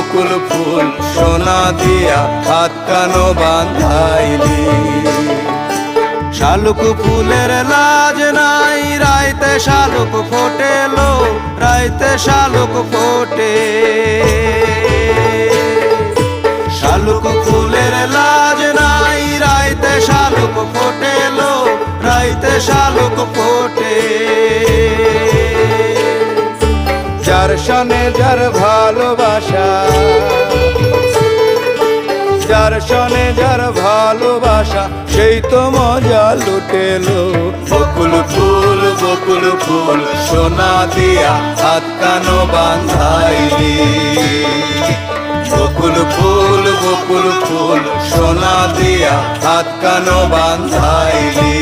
বকুল ফুল সোনা দিয়া হাত কানো বাঁধাইলি। শালুক ফুলের লাজ নাই, রাইতে শালুক ফোটেলো, রাইতে শালুক ফোটে। শালুক ফুলের লাজ নাই, রাইতে শালুক ফোটেলো, রাইতে শালুক ফোটে। যার সনে যার ভালোবাসা, যার সনে যার ভালোবাসা, সেই তো মজা লুটেলো। বকুল ফুল সোনা দিয়া হাত কানো বাঁধাইলি। বকুল ফুল সোনা দিয়া হাত কানো বাঁধাইলি।